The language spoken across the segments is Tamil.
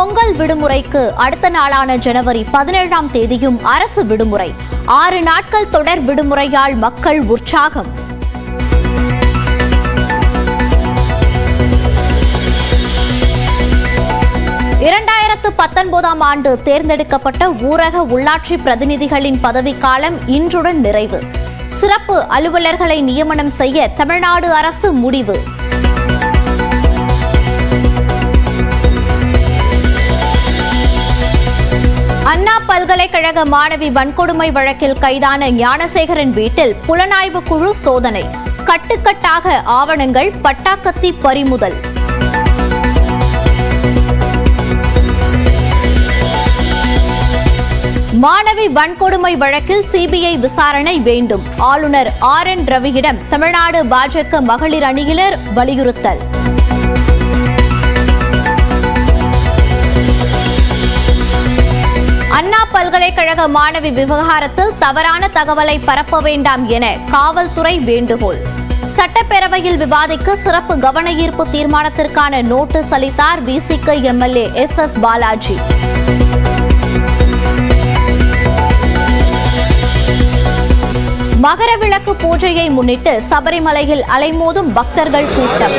பொங்கல் விடுமுறைக்கு அடுத்த நாளான ஜனவரி 17ஆம் தேதியும் அரசு விடுமுறை. 6 நாட்கள் தொடர் விடுமுறையால் மக்கள் உற்சாகம். ஆண்டு தேர்ந்தெடுக்கப்பட்ட ஊரக உள்ளாட்சி பிரதிநிதிகளின் பதவிக்காலம் இன்றுடன் நிறைவு. சிறப்பு அலுவலர்களை நியமனம் செய்ய தமிழ்நாடு அரசு முடிவு. அண்ணா பல்கலைக்கழக மாணவி வன்கொடுமை வழக்கில் கைதான ஞானசேகரன் வீட்டில் புலனாய்வு குழு சோதனை. கட்டுக்கட்டாக ஆவணங்கள், பட்டாக்கத்தி பறிமுதல். மாணவி வன்கொடுமை வழக்கில் சிபிஐ விசாரணை வேண்டும். ஆளுநர் RN ரவியிடம் தமிழ்நாடு பாஜக மகளிர் அணியினர் வலியுறுத்தல். அண்ணா பல்கலைக்கழக மாணவி விவகாரத்தில் தவறான தகவலை பரப்ப வேண்டாம் என காவல்துறை வேண்டுகோள். சட்டப்பேரவையில் விவாதிக்க சிறப்பு கவன ஈர்ப்பு தீர்மானத்திற்கான நோட்டீஸ் அளித்தார் VCK MLA SS Balaji. Makaravilakku பூஜையை முன்னிட்டு சபரிமலையில் அலைமோதும் பக்தர்கள் கூட்டம்.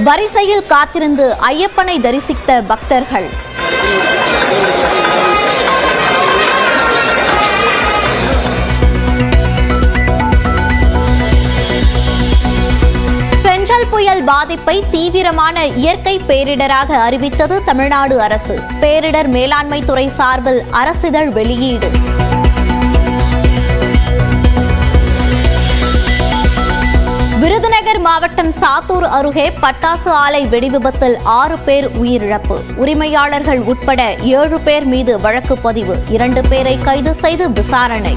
வரிசையில் காத்திருந்து ஐயப்பனை தரிசித்த பக்தர்கள். புயல் பாதிப்பை தீவிரமான இயற்கை பேரிடராக அறிவித்தது தமிழ்நாடு அரசு. பேரிடர் மேலாண்மை துறை சார்பில் அரசிதழ் வெளியீடு. விருதுநகர் மாவட்டம் சாத்தூர் அருகே பட்டாசு ஆலை வெடிவிபத்தில் 6 பேர் உயிரிழப்பு. உரிமையாளர்கள் உட்பட 7 பேர் மீது வழக்கு பதிவு. 2 பேரை கைது செய்து விசாரணை.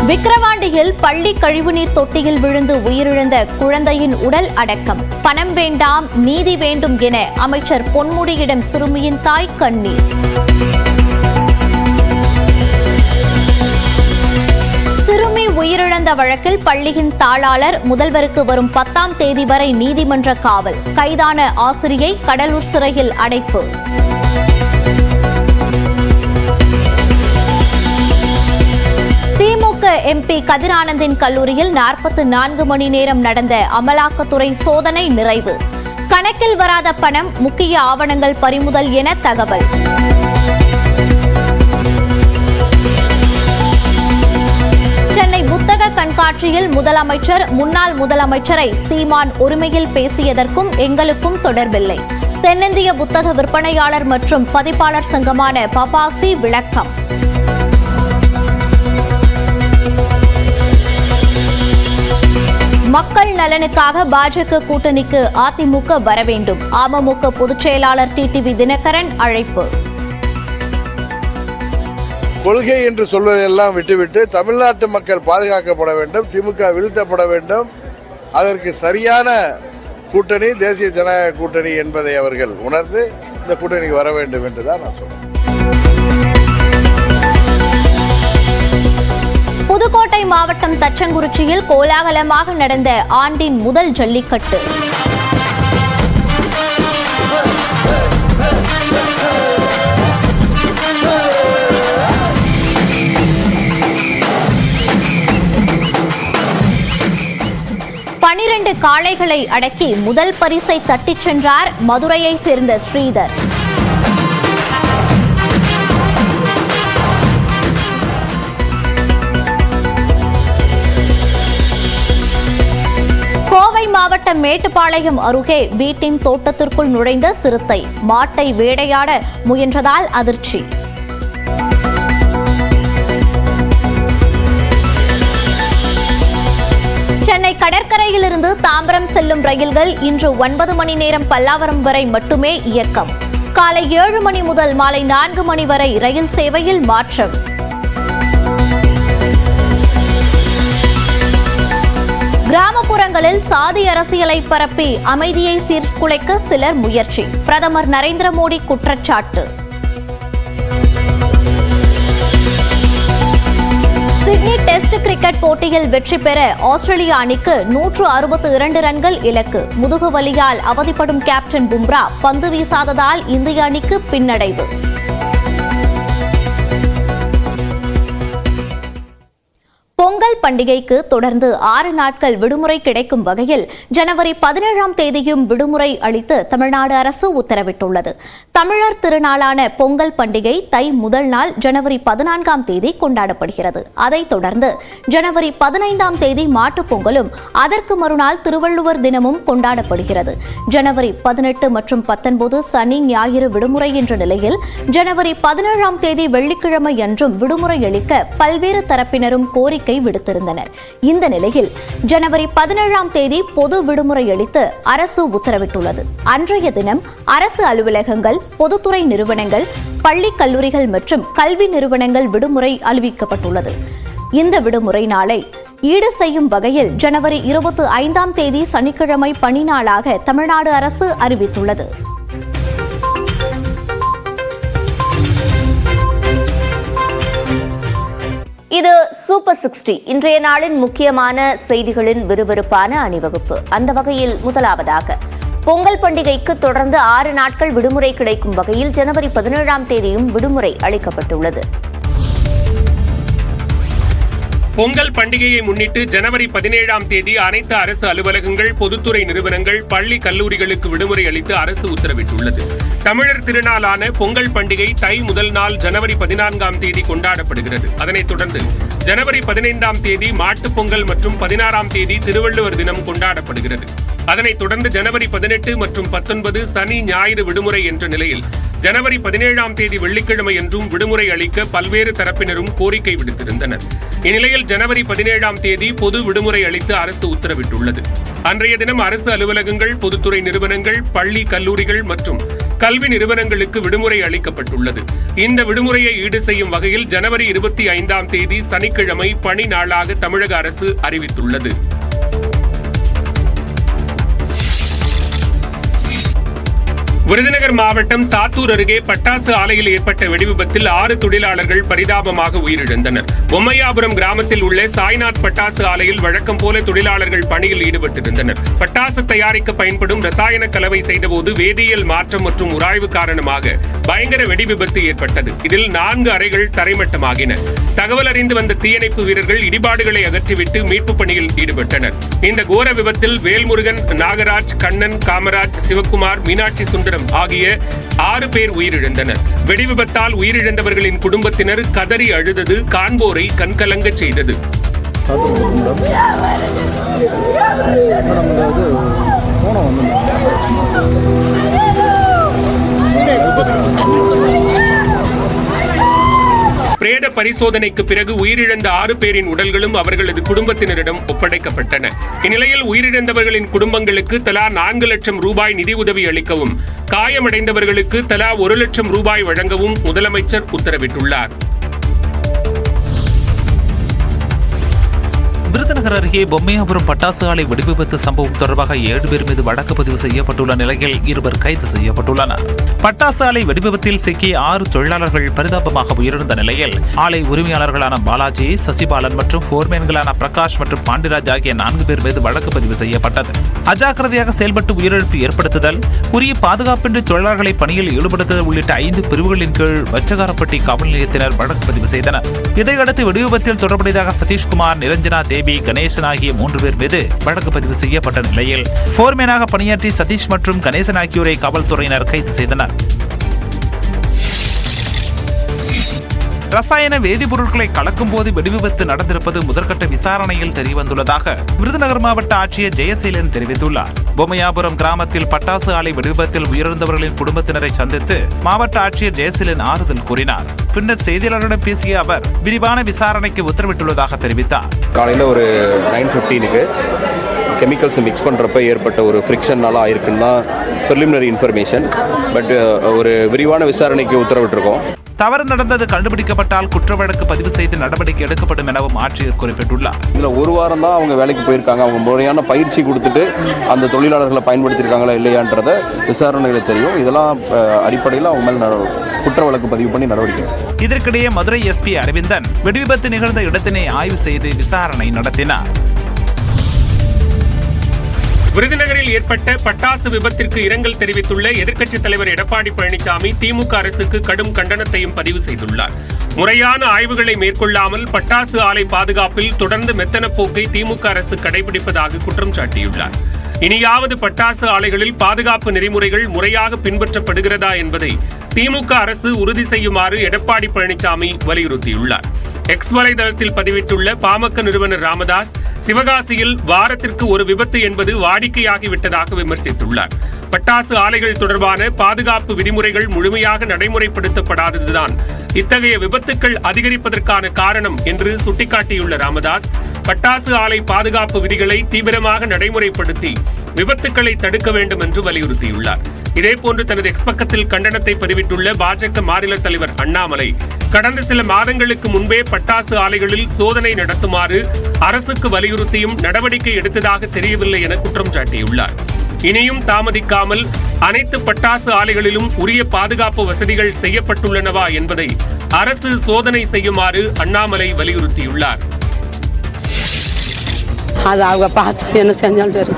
விக்கிரவாண்டியில் பள்ளி கழிவுநீர் தொட்டியில் விழுந்து உயிரிழந்த குழந்தையின் உடல் அடக்கம். பணம் வேண்டாம், நீதி வேண்டும் என அமைச்சர் பொன்முடியிடம் சிறுமியின் தாய் கண்ணீர். சிறுமி உயிரிழந்த வழக்கில் பள்ளியின் தாளாளர் முதல்வருக்கு வரும் 10ஆம் தேதி வரை நீதிமன்ற காவல். கைதான ஆசிரியை கடலூர் சிறையில் அடைப்பு. MP கதிர் ஆனந்தின் கல்லூரியில் 44 மணி நேரம் நடந்த அமலாக்கத்துறை சோதனை நிறைவு. கணக்கில் வராத பணம், முக்கிய ஆவணங்கள் பறிமுதல் என தகவல். சென்னை புத்தக கண்காட்சியில் முதலமைச்சர், முன்னாள் முதலமைச்சரை சீமான் ஒருமையில் பேசியதற்கும் எங்களுக்கும் தொடர்பில்லை. தென்னிந்திய புத்தக விற்பனையாளர் மற்றும் பதிப்பாளர் சங்கமான பபாசி விளக்கம். மக்கள் நலனுக்காக பாஜக கூட்டணிக்கு அதிமுக வர வேண்டும். அமமுக பொதுச் செயலாளர் TTV தினகரன் அழைப்பு. கொள்கை என்று சொல்வதெல்லாம் விட்டுவிட்டு தமிழ்நாட்டு மக்கள் பாதுகாக்கப்பட வேண்டும், திமுக வீழ்த்தப்பட வேண்டும். அதற்கு சரியான கூட்டணி தேசிய ஜனநாயக கூட்டணி என்பதை அவர்கள் உணர்ந்து இந்த கூட்டணிக்கு வர வேண்டும் என்றுதான் நான் சொல்றேன். புதுக்கோட்டை மாவட்டம் தச்சங்குறிச்சியில் கோலாகலமாக நடந்த ஆண்டின் முதல் ஜல்லிக்கட்டு. பனிரெண்டு காளைகளை அடக்கி முதல் பரிசை தட்டிச் சென்றார் மதுரையை சேர்ந்த ஸ்ரீதர். மாவட்டம் மேட்டுப்பாளையம் அருகே வீட்டின் தோட்டத்திற்குள் நுழைந்த சிறுத்தை. மாட்டை வேட்டையாட முயன்றதால் அதிர்ச்சி. சென்னை கடற்கரையிலிருந்து தாம்பரம் செல்லும் ரயில்கள் இன்று 9 மணி நேரம் பல்லாவரம் வரை மட்டுமே இயக்கம். காலை 7 மணி முதல் மாலை 4 மணி வரை ரயில் சேவையில் மாற்றம். கிராமப்புறங்களில் சாதி அரசியலை பரப்பி அமைதியை சீர்குலைக்க சிலர் முயற்சி. பிரதமர் நரேந்திர மோடி குற்றச்சாட்டு. சிட்னி டெஸ்ட் கிரிக்கெட் போட்டியில் வெற்றி பெற ஆஸ்திரேலிய அணிக்கு 162 ரன்கள் இலக்கு. முதுகுவலியால் அவதிப்படும் கேப்டன் பும்ரா பந்து வீசாததால் இந்திய அணிக்கு பின்னடைவு. பொங்கல் பண்டிகைக்கு தொடர்ந்து 6 நாட்கள் விடுமுறை கிடைக்கும் வகையில் ஜனவரி 17ஆம் தேதியும் விடுமுறை அளித்து தமிழ்நாடு அரசு உத்தரவிட்டுள்ளது. தமிழர் திருநாளான பொங்கல் பண்டிகை தை முதல் நாள் ஜனவரி 14ஆம் தேதி கொண்டாடப்படுகிறது. அதைத் தொடர்ந்து ஜனவரி 15ஆம் தேதி மாட்டுப் பொங்கலும் அதற்கு மறுநாள் திருவள்ளுவர் தினமும் கொண்டாடப்படுகிறது. ஜனவரி 18 மற்றும் 19 சனி ஞாயிறு விடுமுறை என்ற நிலையில் ஜனவரி 17ஆம் தேதி வெள்ளிக்கிழமை அன்றும் விடுமுறை அளிக்க பல்வேறு தரப்பினரும் கோரிக்கை விடுத்திருந்தனர். இந்த நிலையில் ஜனவரி 17ஆம் தேதி பொது விடுமுறை அளித்து அரசு உத்தரவிட்டுள்ளது. அன்றைய தினம் அரசு அலுவலகங்கள், பொதுத்துறை நிறுவனங்கள், பள்ளி கல்லூரிகள் மற்றும் கல்வி நிறுவனங்கள் விடுமுறை அறிவிக்கப்பட்டுள்ளது. இந்த விடுமுறை நாளை ஈடு செய்யும் வகையில் ஜனவரி 25ஆம் தேதி சனிக்கிழமை பணி நாளாக தமிழ்நாடு அரசு அறிவித்துள்ளது. இது சூப்பர் 60 இன்றைய நாளின் முக்கியமான செய்திகளின் விறுவிறுப்பான அணிவகுப்பு. அந்த வகையில் முதலாவதாக பொங்கல் பண்டிகைக்கு தொடர்ந்து 6 நாட்கள் விடுமுறை கிடைக்கும் வகையில் ஜனவரி 17ஆம் தேதியும் விடுமுறை அளிக்கப்பட்டுள்ளது. பொங்கல் பண்டிகையை முன்னிட்டு ஜனவரி 17ஆம் தேதி அனைத்து அரசு அலுவலகங்கள், பொதுத்துறை நிறுவனங்கள், பள்ளி கல்லூரிகளுக்கு விடுமுறை அளித்து அரசு உத்தரவிட்டுள்ளது. தமிழர் திருநாளான பொங்கல் பண்டிகை தை முதல் நாள் ஜனவரி 14ஆம் தேதி கொண்டாடப்படுகிறது. அதனைத் தொடர்ந்து ஜனவரி 15ஆம் தேதி மாட்டுப் பொங்கல் மற்றும் 16ஆம் தேதி திருவள்ளுவர் தினம் கொண்டாடப்படுகிறது. அதனைத் தொடர்ந்து ஜனவரி 18 மற்றும் 19 சனி ஞாயிறு விடுமுறை என்ற நிலையில் ஜனவரி 17ஆம் தேதி வெள்ளிக்கிழமை என்றும் விடுமுறை அளிக்க பல்வேறு தரப்பினரும் கோரிக்கை விடுத்திருந்தனர். இந்நிலையில் ஜனவரி 17ஆம் தேதி பொது விடுமுறை அளித்து அரசு உத்தரவிட்டுள்ளது. அன்றைய தினம் அரசு அலுவலகங்கள், பொதுத்துறை நிறுவனங்கள், பள்ளி கல்லூரிகள் மற்றும் கல்வி நிறுவனங்களுக்கு விடுமுறை அளிக்கப்பட்டுள்ளது. இந்த விடுமுறையை ஈடு செய்யும் வகையில் ஜனவரி 25ஆம் தேதி சனிக்கிழமை பணி நாளாக தமிழக அரசு அறிவித்துள்ளது. விருதுநகர் மாவட்டம் சாத்தூர் அருகே பட்டாசு ஆலையில் ஏற்பட்ட வெடிவிபத்தில் 6 தொழிலாளர்கள் பரிதாபமாக உயிரிழந்தனர். பொம்மையாபுரம் கிராமத்தில் உள்ள சாய்நாத் பட்டாசு ஆலையில் வழக்கம் போல தொழிலாளர்கள் பணியில் ஈடுபட்டிருந்தனர். பட்டாசு தயாரிக்க பயன்படும் ரசாயன கலவை செய்தபோது வேதியியல் மாற்றம் மற்றும் உராய்வு காரணமாக பயங்கர வெடிவிபத்து ஏற்பட்டது. இதில் 4 அறைகள் தரைமட்டமாகின. தகவல் அறிந்து வந்த தீயணைப்பு வீரர்கள் இடிபாடுகளை அகற்றிவிட்டு மீட்பு பணியில் ஈடுபட்டனர். இந்த கோர விபத்தில் வேல்முருகன், நாகராஜ், கண்ணன், காமராஜ், சிவக்குமார், மீனாட்சி சுந்தரம் ஆகிய 6 பேர் உயிரிழந்தனர். வெடிவிபத்தால் உயிரிழந்தவர்களின் குடும்பத்தினர் கதறி அழுதது காண்போரை கண்கலங்க செய்தது. பிரேத பரிசோதனைக்கு பிறகு உயிரிழந்த 6 பேரின் உடல்களும் அவர்களது குடும்பத்தினரிடம் ஒப்படைக்கப்பட்டன. இந்நிலையில் உயிரிழந்தவர்களின் குடும்பங்களுக்கு தலா 4 லட்சம் ரூபாய் நிதி உதவி அளிக்கவும், காயமடைந்தவர்களுக்கு தலா 1 லட்சம் ரூபாய் வழங்கவும் முதலமைச்சர் உத்தரவிட்டுள்ளார். விருதுநகர் அருகே பொம்மையாபுரம் பட்டாசு ஆலை வெடிவிபத்து சம்பவம் தொடர்பாக 7 பேர் மீது வழக்கு பதிவு செய்யப்பட்டுள்ள நிலையில் 2 கைது செய்யப்பட்டுள்ளனர். பட்டாசு ஆலை வெடிவிபத்தில் சிக்கிய 6 தொழிலாளர்கள் பரிதாபமாக உயிரிழந்த நிலையில் ஆலை உரிமையாளர்களான பாலாஜி, சசிபாலன் மற்றும் போர்மேன்களான பிரகாஷ் மற்றும் பாண்டிராஜ் ஆகிய 4 பேர் மீது வழக்கு பதிவு செய்யப்பட்டது. அஜாக்கிரதையாக செயல்பட்டு உயிரிழப்பு ஏற்படுத்துதல், உரிய பாதுகாப்பின்றி தொழிலாளர்களை பணியில் ஈடுபடுத்துதல் உள்ளிட்ட 5 பிரிவுகளின் கீழ் வச்சகாரப்பட்டி காவல் நிலையத்தினர் வழக்கு பதிவு செய்தனர். இதையடுத்து வெடிவிபத்தில் தொடர்புடையதாக சதீஷ்குமார், நிரஞ்சனா தேவி, கணேசன் ஆகிய 3 பேர் மீது வழக்கு பதிவு செய்யப்பட்ட நிலையில் போர்மேனாக பணியாற்றி சதீஷ் மற்றும் கணேசன் ஆகியோரை காவல்துறையினர் கைது செய்தனர். ரசாயன வேதிப்பொருட்களை கலக்கும் போது வெடிவிபத்து நடந்திருப்பது முதற்கட்ட விசாரணையில் தெரியவந்துள்ளதாக விருதுநகர் மாவட்ட ஆட்சியர் ஜெயசீலன் தெரிவித்துள்ளார். பொம்மையாபுரம் கிராமத்தில் பட்டாசு ஆலை வெடிவிபத்தில் உயிரிழந்தவர்களின் குடும்பத்தினரை சந்தித்து மாவட்ட ஆட்சியர் ஜெயசீலன் ஆறுதல் கூறினார். பின்னர் செய்தியாளர்களிடம் பேசிய அவர் விரிவான விசாரணைக்கு உத்தரவிட்டுள்ளதாக தெரிவித்தார். காலையில் ஒரு 9:15க்கு கெமிக்கல்ஸ் மிக்ஸ் பண்ணுறப்ப ஏற்பட்ட ஒரு ஃப்ரிக்ஷன்னால ஆயிருக்குன்னு தான் ப்ரிலிமினரி இன்ஃபர்மேஷன். பட் ஒரு விரிவான விசாரணைக்கு உத்தரவிட்டிருக்கோம். தவறு நடந்தது கண்டுபிடிக்கப்பட்டால் குற்ற வழக்கு பதிவு செய்து நடவடிக்கை எடுக்கப்படும் எனவும் ஆட்சியர் குறிப்பிட்டுள்ளார். இதில் ஒரு வாரம் தான் அவங்க வேலைக்கு போயிருக்காங்க. அவங்க முறையான பயிற்சி கொடுத்துட்டு அந்த தொழிலாளர்களை பயன்படுத்தியிருக்காங்களா இல்லையான்றத விசாரணையில் தெரியும். இதெல்லாம் அடிப்படையில் அவங்க மேல் குற்ற வழக்கு பதிவு பண்ணி நடவடிக்கை. இதற்கிடையே மதுரை எஸ்பி அரவிந்தன் வெடிவிபத்து நிகழ்ந்த இடத்தினை ஆய்வு செய்து விசாரணை நடத்தினார். விருதுநகரில் ஏற்பட்ட பட்டாசு விபத்திற்கு இரங்கல் தெரிவித்துள்ள எதிர்க்கட்சித் தலைவர் எடப்பாடி பழனிசாமி திமுக அரசுக்கு கடும் கண்டனத்தையும் பதிவு செய்துள்ளார். முறையான ஆய்வுகளை மேற்கொள்ளாமல் பட்டாசு ஆலை பாதுகாப்பில் தொடர்ந்து மெத்தன போக்கை திமுக அரசு கடைபிடிப்பதாக குற்றம் சாட்டியுள்ளார். இனியாவது பட்டாசு ஆலைகளில் பாதுகாப்பு நெறிமுறைகள் முறையாக பின்பற்றப்படுகிறதா என்பதை திமுக அரசு உறுதி செய்யுமாறு எடப்பாடி பழனிசாமி வலியுறுத்தியுள்ளார். எக்ஸ் வலைதளத்தில் பதிவிட்டுள்ள பாமக நிறுவனர் ராமதாஸ், சிவகாசியில் வாரத்திற்கு ஒரு விபத்து என்பது வாடிக்கையாகிவிட்டதாக விமர்சித்துள்ளார். பட்டாசு ஆலைகள் தொடர்பான பாதுகாப்பு விதிமுறைகள் முழுமையாக நடைமுறைப்படுத்தப்படாததுதான் இத்தகைய விபத்துக்கள் அதிகரிப்பதற்கான காரணம் என்று சுட்டிக்காட்டியுள்ள ராமதாஸ், பட்டாசு ஆலை பாதுகாப்பு விதிகளை தீவிரமாக நடைமுறைப்படுத்தி விபத்துக்களை தடுக்க வேண்டும் என்று வலியுறுத்தியுள்ளார். இதேபோன்று தனது எக்ஸ் பக்கத்தில் கண்டனத்தை பதிவிட்டுள்ள பாஜக மாநில தலைவர் அண்ணாமலை, கடந்த சில மாதங்களுக்கு முன்பே பட்டாசு ஆலைகளில் சோதனை நடத்துமாறு அரசுக்கு வலியுறுத்தியும் நடவடிக்கை எடுத்ததாக தெரியவில்லை என குற்றம் சாட்டியுள்ளார். இனியும் தாமதிக்காமல் அனைத்து பட்டாசு ஆலைகளிலும் உரிய பாதுகாப்பு வசதிகள் செய்யப்பட்டுள்ளனவா என்பதை அரசு சோதனை செய்யுமாறு அண்ணாமலை வலியுறுத்தியுள்ளார். அது அவங்க பார்த்து என்ன செஞ்சாலும் சரி,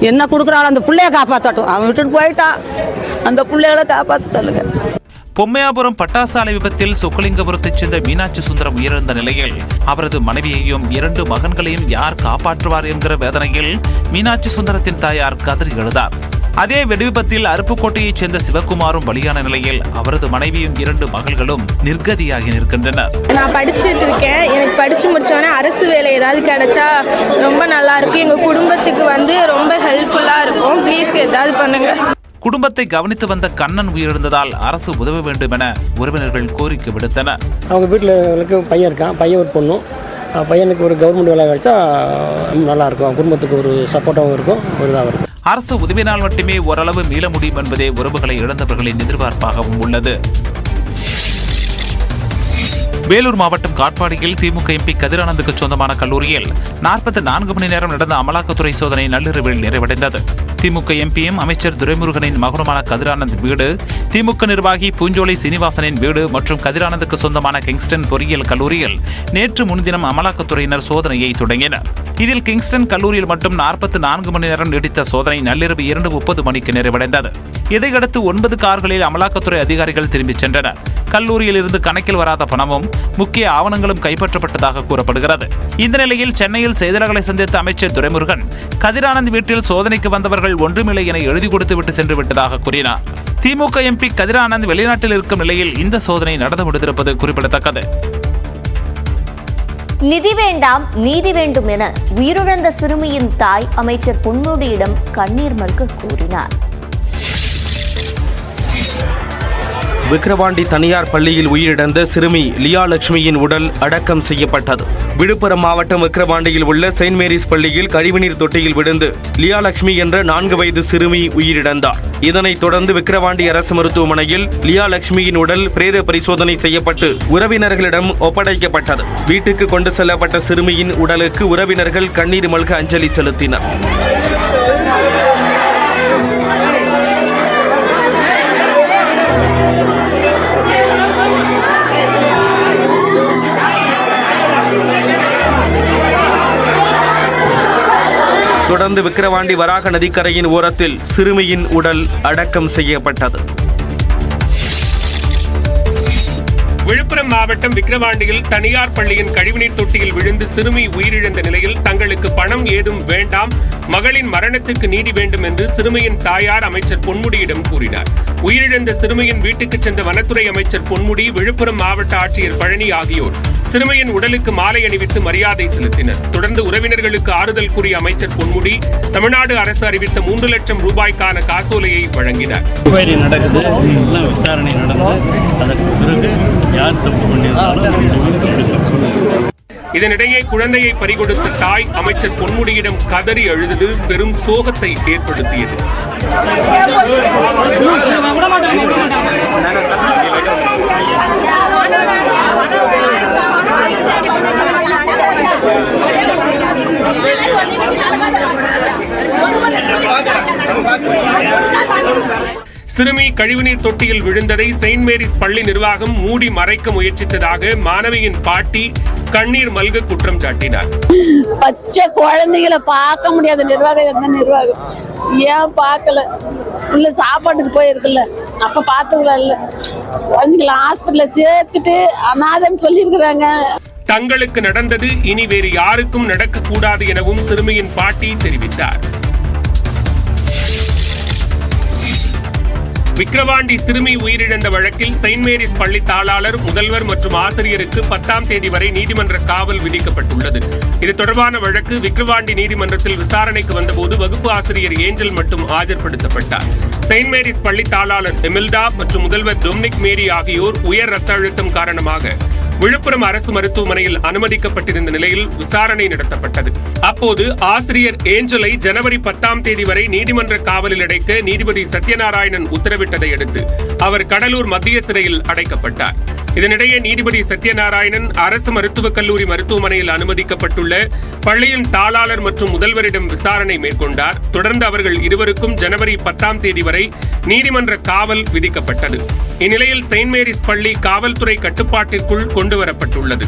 என்ன கொடுக்குறாலும் அந்த பிள்ளைய காப்பாற்றட்டும். அவன் விட்டுட்டு போயிட்டா அந்த பிள்ளைகளை காப்பாற்ற சொல்லுங்க. பொம்மையாபுரம் பட்டாசு ஆலை விபத்தில் சொக்கலிங்கபுரத்தைச் சேர்ந்த மீனாட்சி சுந்தரம் உயிரிழந்த நிலையில் அவரது மனைவியையும் 2 மகன்களையும் யார் காப்பாற்றுவார் என்கிற வேதனையில் மீனாட்சி சுந்தரத்தின் தாயார் கதறி எழுதார். அதே வெடிவிபத்தில் அருப்புக்கோட்டையைச் சேர்ந்த சிவகுமாரும் பலியான நிலையில் அவரது மனைவியும் 2 மகள்களும் நிர்கதியாகி நிற்கின்றனர். நான் படிச்சுட்டு இருக்கேன். எனக்கு படிச்சு முடிச்சோடனே அரசு வேலை ஏதாவது கிடைச்சா ரொம்ப நல்லா இருக்கும். எங்க குடும்பத்துக்கு ரொம்ப ஹெல்ப்ஃபுல்லா இருக்கும். ப்ளீஸ் ஏதாவது பண்ணுங்க. குடும்பத்தை கவனித்து வந்த கண்ணன் உயிரிழந்ததால் அரசு உதவ வேண்டும் என உறவினர்கள் கோரிக்கை விடுத்தனர். அவங்க வீட்டில் பையன் இருக்கான், பையன் ஒரு பொண்ணும். பையனுக்கு ஒரு கவர்மெண்ட் வேலை கிடைச்சா நல்லா இருக்கும். குடும்பத்துக்கு ஒரு சப்போர்ட்டாகவும் இருக்கும், ஒரு இதாகவும் இருக்கும். அரசு உதவினால் மட்டுமே ஓரளவு மீள முடியும் என்பதே உறவுகளை இழந்தவர்களின் எதிர்பார்ப்பாகவும் உள்ளது. வேலூர் மாவட்டம் காட்பாடியில் திமுக எம்பி கதிரானந்துக்கு சொந்தமான கல்லூரியில் 44 மணி நேரம் நடந்த அமலாக்கத்துறை சோதனை நள்ளிரவில் நிறைவடைந்தது. திமுக எம்பியும் அமைச்சர் துரைமுருகனின் மகனுமான கதிரானந்த் வீடு, திமுக நிர்வாகி பூஞ்சோலை சீனிவாசனின் வீடு மற்றும் கதிரானந்துக்கு சொந்தமான கிங்ஸ்டன் பொறியியல் கல்லூரியில் நேற்று முன்தினம் அமலாக்கத்துறையினர் சோதனையை தொடங்கினர். இதில் கிங்ஸ்டன் கல்லூரியில் மட்டும் 44 மணி நேரம் நீடித்த சோதனை நள்ளிரவு 2:30 மணிக்கு நிறைவடைந்தது. இதையடுத்து 9 கார்களில் அமலாக்கத்துறை அதிகாரிகள் திரும்பிச் சென்றனர். கல்லூரியில் இருந்து கணக்கில் வராத பணமும் முக்கிய ஆவணங்களும் கைப்பற்றப்பட்டதாக கூறப்படுகிறது. இந்த நிலையில் சென்னையில் செய்தியாளர்களை சந்தித்த அமைச்சர் துரைமுருகன், கதிரானந்த் வீட்டில் சோதனைக்கு வந்தவர்கள் ஒன்றுமில்லை என எழுதி கொடுத்துவிட்டு சென்று விட்டதாக கூறினார். திமுக எம்பி கதிரானந்த் வெளிநாட்டில் இருக்கும் நிலையில் இந்த சோதனை நடந்து முடிந்திருப்பது குறிப்பிடத்தக்கது. நிதி வேண்டாம் நீதி வேண்டும் என உயிரிழந்த சிறுமியின் தாய் அமைச்சர் பொன்முடியிடம் கண்ணீர் மல்க கூறினார். விக்கிரவாண்டி தனியார் பள்ளியில் உயிரிழந்த சிறுமி லியா லட்சுமியின் உடல் அடக்கம் செய்யப்பட்டது. விழுப்புரம் மாவட்டம் விக்கிரவாண்டியில் உள்ள செயின்ட் மேரிஸ் பள்ளியில் கழிவுநீர் தொட்டியில் விழுந்து லியா லட்சுமி என்ற 4 வயது சிறுமி உயிரிழந்தார். இதனைத் தொடர்ந்து விக்கிரவாண்டி அரசு மருத்துவமனையில் லியா லட்சுமியின் உடல் பிரேத பரிசோதனை செய்யப்பட்டு உறவினர்களிடம் ஒப்படைக்கப்பட்டது. வீட்டுக்கு கொண்டு செல்லப்பட்ட சிறுமியின் உடலுக்கு உறவினர்கள் கண்ணீர் மல்க அஞ்சலி செலுத்தினர். தொடர்ந்து விக்கிரவாண்டி வராக நதிக்கரையின் ஓரத்தில் சிறுமியின் உடல் அடக்கம் செய்யப்பட்டது. விழுப்புரம் மாவட்டம் விக்கிரவாண்டியில் தனியார் பள்ளியின் கழிவுநீர் தொட்டியில் விழுந்து சிறுமி உயிரிழந்த நிலையில் தங்களுக்கு பணம் ஏதும் வேண்டாம், மகளின் மரணத்துக்கு நீதி வேண்டும் என்று சிறுமியின் தாயார் அமைச்சர் பொன்முடியிடம் கூறினார். உயிரிழந்த சிறுமியின் வீட்டுக்கு சென்ற வனத்துறை அமைச்சர் பொன்முடி, விழுப்புரம் மாவட்ட ஆட்சியர் பழனி ஆகியோர் சிறுமியின் உடலுக்கு மாலை அணிவித்து மரியாதை செலுத்தினர். தொடர்ந்து உறவினர்களுக்கு ஆறுதல் கூறிய அமைச்சர் பொன்முடி, தமிழ்நாடு அரசு அறிவித்த 3 லட்சம் ரூபாய்க்கான காசோலையை வழங்கினார். விசாரணை நடந்து அதற்கு பிறகு யார் தப்பு பண்ணியிருந்தாலும் இதனிடையே குழந்தையை பறிகொடுத்த தாய் அமைச்சர் பொன்முடியிடம் கதறி அழுதது பெரும் சோகத்தை ஏற்படுத்தியது. கழிவுநீர் தொட்டியில் விழுந்ததை செயின்ட் மேரிஸ் பள்ளி நிர்வாகம் மூடி மறைக்க முயற்சித்ததாக மாணவியின் பாட்டி கண்ணீர் மல்க குற்றம் சாட்டினார். பச்சை குழந்தைகளை பார்க்க முடியாத நிர்வாகம் எந்த நிர்வாகம் ஏன் பார்க்கல? உள்ள சாப்பாட்டுக்கு போயிருக்குல்ல, அப்ப பாத்துக்கலாம் இல்ல, குழந்தைகளை ஹாஸ்பிட்டல்ல சேர்த்துட்டு அநாதம் சொல்லியிருக்கிறாங்க. தங்களுக்கு நடந்தது இனி வேறு யாருக்கும் நடக்கக்கூடாது எனவும் சிறுமியின் பாட்டி தெரிவித்தார். விக்கிரவாண்டி சிறுமி உயிரிழந்த வழக்கில் செயின்ட் மேரிஸ் பள்ளி தாளாளர், முதல்வர் மற்றும் ஆசிரியருக்கு 10ஆம் தேதி வரை நீதிமன்ற காவல் விதிக்கப்பட்டுள்ளது. இது தொடர்பான வழக்கு விக்கிரவாண்டி நீதிமன்றத்தில் விசாரணைக்கு வந்தபோது வகுப்பு ஆசிரியர் ஏஞ்சல் மட்டும் ஆஜர்படுத்தப்பட்டார். செயின்ட் மேரிஸ் பள்ளி தாளாளர் எமில்டா மற்றும் முதல்வர் டொமினிக் மேரி ஆகியோர் உயர் ரத்த அழுத்தம் காரணமாக விழுப்புரம் அரசு மருத்துவமனையில் அனுமதிக்கப்பட்டிருந்த நிலையில் விசாரணை நடத்தப்பட்டது. அப்போது ஆசிரியர் ஏஞ்சலை ஜனவரி 10ஆம் தேதி வரை நீதிமன்ற காவலில் அடைக்க நீதிபதி சத்யநாராயணன் உத்தரவிட்டதை அடுத்து அவர் கடலூர் மத்திய சிறையில் அடைக்கப்பட்டார். இதனிடையே நீதிபதி சத்யநாராயணன் அரசு மருத்துவக் கல்லூரி மருத்துவமனையில் அனுமதிக்கப்பட்டுள்ள பள்ளியின் தாளாளர் மற்றும் முதல்வரிடம் விசாரணை மேற்கொண்டார். தொடர்ந்து அவர்கள் இருவருக்கும் ஜனவரி 10ஆம் தேதி வரை நீதிமன்ற காவல் விதிக்கப்பட்டது. இந்நிலையில் செயின்ட் மேரிஸ் பள்ளி காவல்துறை கட்டுப்பாட்டிற்குள் கொண்டுவரப்பட்டுள்ளது.